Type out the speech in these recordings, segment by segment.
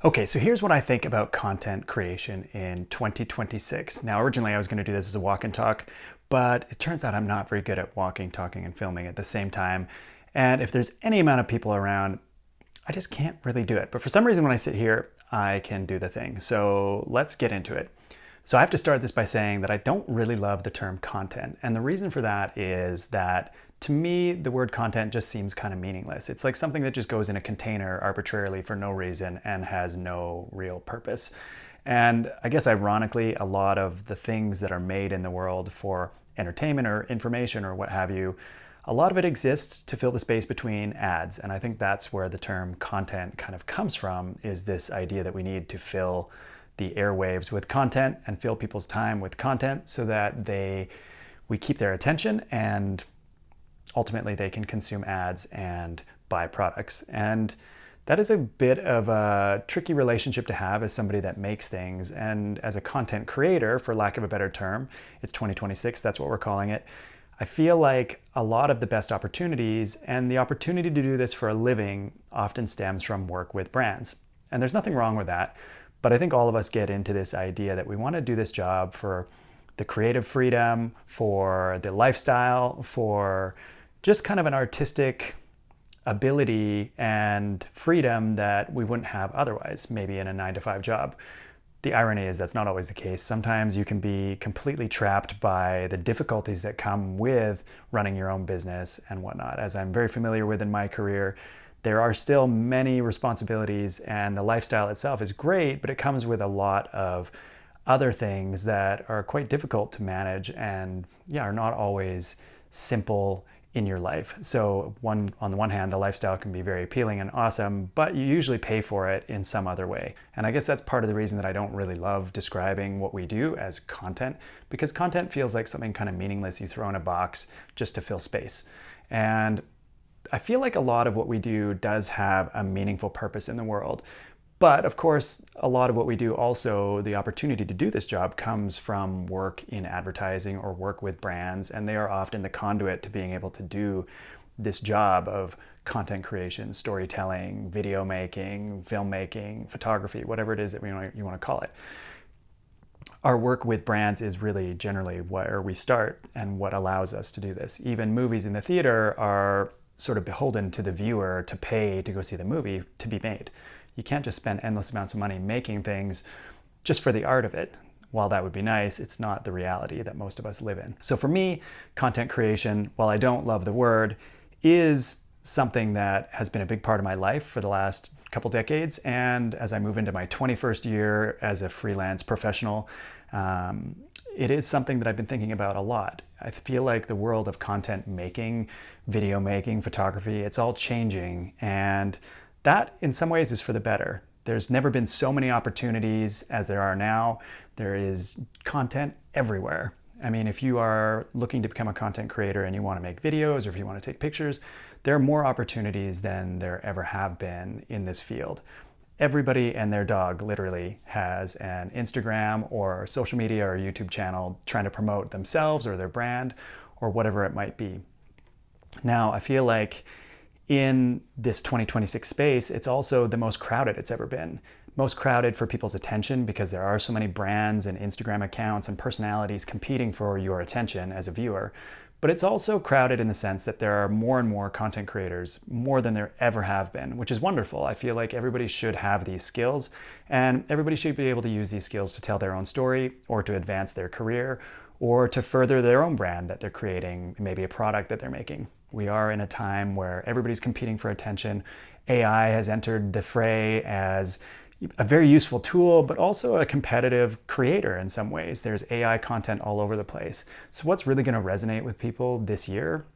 Okay, so here's what I think about content creation in 2026. Now, originally I was going to do this as a walk and talk, but it turns out I'm not very good at walking, talking, and filming at the same time. And if there's any amount of people around, I just can't really do it. But for some reason, when I sit here, I can do the thing. So let's get into it. So I have to start this by saying that I don't really love the term content. And the reason for that is that to me, the word content just seems kind of meaningless. It's like something that just goes in a container arbitrarily for no reason and has no real purpose. And I guess ironically, a lot of the things that are made in the world for entertainment or information or what have you, a lot of it exists to fill the space between ads. And I think that's where the term content kind of comes from, is this idea that we need to fill the airwaves with content and fill people's time with content so that we keep their attention and ultimately they can consume ads and buy products. And that is a bit of a tricky relationship to have as somebody that makes things. And as a content creator, for lack of a better term, it's 2026, that's what we're calling it. I feel like a lot of the best opportunities and the opportunity to do this for a living often stems from work with brands. And there's nothing wrong with that. But I think all of us get into this idea that we want to do this job for the creative freedom, for the lifestyle, for just kind of an artistic ability and freedom that we wouldn't have otherwise, maybe in a 9-to-5 job. The irony is that's not always the case. Sometimes you can be completely trapped by the difficulties that come with running your own business and whatnot. As I'm very familiar with in my career, there are still many responsibilities, and the lifestyle itself is great, but it comes with a lot of other things that are quite difficult to manage and are not always simple in your life. So on the one hand, the lifestyle can be very appealing and awesome, but you usually pay for it in some other way. And I guess that's part of the reason that I don't really love describing what we do as content, because content feels like something kind of meaningless you throw in a box just to fill space. And I feel like a lot of what we do does have a meaningful purpose in the world. But of course, a lot of what we do also, the opportunity to do this job comes from work in advertising or work with brands, and they are often the conduit to being able to do this job of content creation, storytelling, video making, filmmaking, photography, whatever it is that you want to call it. Our work with brands is really generally where we start and what allows us to do this. Even movies in the theater are sort of beholden to the viewer to pay to go see the movie to be made. You can't just spend endless amounts of money making things just for the art of it. While that would be nice, it's not the reality that most of us live in. So for me, content creation, while I don't love the word, is something that has been a big part of my life for the last couple decades. And as I move into my 21st year as a freelance professional, it is something that I've been thinking about a lot. I feel like the world of content making, video making, photography, it's all changing. And that in some ways is for the better. There's never been so many opportunities as there are now. There is content everywhere. I mean, if you are looking to become a content creator and you want to make videos or if you want to take pictures, there are more opportunities than there ever have been in this field. Everybody and their dog literally has an Instagram or social media or YouTube channel trying to promote themselves or their brand or whatever it might be. Now, I feel like in this 2026 space, it's also the most crowded it's ever been. Most crowded for people's attention because there are so many brands and Instagram accounts and personalities competing for your attention as a viewer. But it's also crowded in the sense that there are more and more content creators, more than there ever have been, which is wonderful. I feel like everybody should have these skills, and everybody should be able to use these skills to tell their own story or to advance their career or to further their own brand that they're creating, maybe a product that they're making. We are in a time where everybody's competing for attention. AI has entered the fray as a very useful tool, but also a competitive creator in some ways. There's AI content all over the place. So what's really going to resonate with people this year?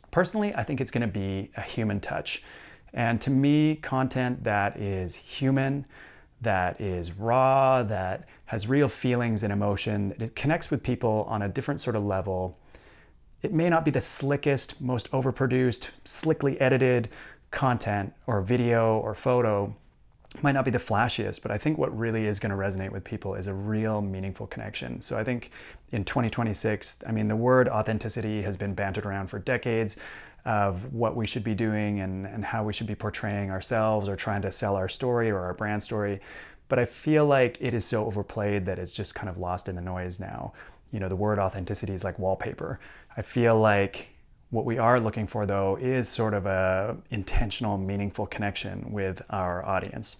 Personally, I think it's going to be a human touch. And to me, content that is human, that is raw, that has real feelings and emotion, that it connects with people on a different sort of level. It may not be the slickest, most overproduced, slickly edited content or video or photo, might not be the flashiest, but I think what really is going to resonate with people is a real meaningful connection. So I think in 2026, I mean, the word authenticity has been bantered around for decades. of what we should be doing and how we should be portraying ourselves or trying to sell our story or our brand story. But I feel like it is so overplayed that it's just kind of lost in the noise now. You know, the word authenticity is like wallpaper. I feel like what we are looking for, though, is sort of a intentional, meaningful connection with our audience.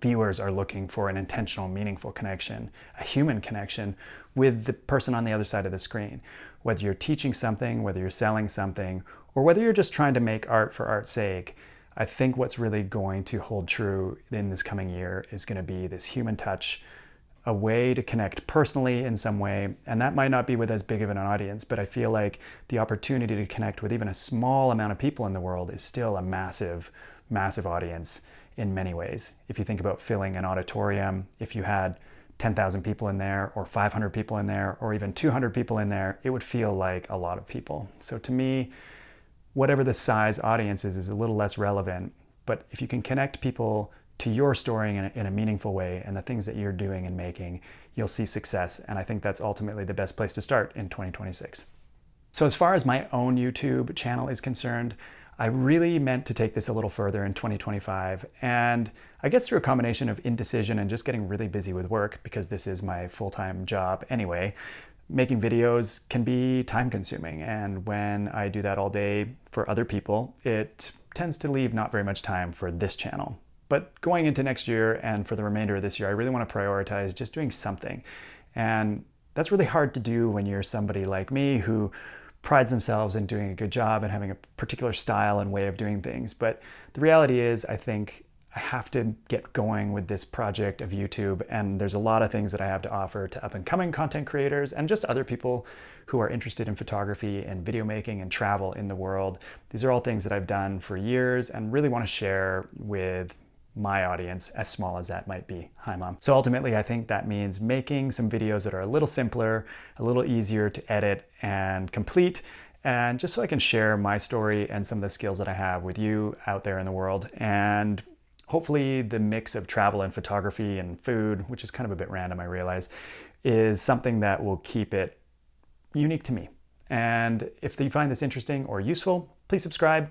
Viewers are looking for an intentional, meaningful connection, a human connection with the person on the other side of the screen. Whether you're teaching something, whether you're selling something, or whether you're just trying to make art for art's sake, I think what's really going to hold true in this coming year is going to be this human touch, a way to connect personally in some way. And that might not be with as big of an audience, but I feel like the opportunity to connect with even a small amount of people in the world is still a massive, massive audience in many ways. If you think about filling an auditorium, if you had 10,000 people in there or 500 people in there or even 200 people in there, it would feel like a lot of people. So to me, whatever the size audience is a little less relevant. But if you can connect people to your story in a meaningful way and the things that you're doing and making, you'll see success. And I think that's ultimately the best place to start in 2026. So as far as my own YouTube channel is concerned, I really meant to take this a little further in 2025. And I guess through a combination of indecision and just getting really busy with work, because this is my full-time job anyway, making videos can be time consuming. And when I do that all day for other people, it tends to leave not very much time for this channel. But going into next year and for the remainder of this year, I really want to prioritize just doing something. And that's really hard to do when you're somebody like me who prides themselves in doing a good job and having a particular style and way of doing things. But the reality is, I think I have to get going with this project of YouTube, and there's a lot of things that I have to offer to up-and-coming content creators and just other people who are interested in photography and video making and travel in the world. These are all things that I've done for years and really want to share with my audience, as small as that might be. Hi, Mom. So ultimately, I think that means making some videos that are a little simpler, a little easier to edit and complete, and just so I can share my story and some of the skills that I have with you out there in the world. And hopefully the mix of travel and photography and food, which is kind of a bit random, I realize, is something that will keep it unique to me. And if you find this interesting or useful, please subscribe.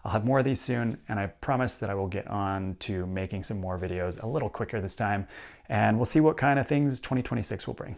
I'll have more of these soon, and I promise that I will get on to making some more videos a little quicker this time, and we'll see what kind of things 2026 will bring.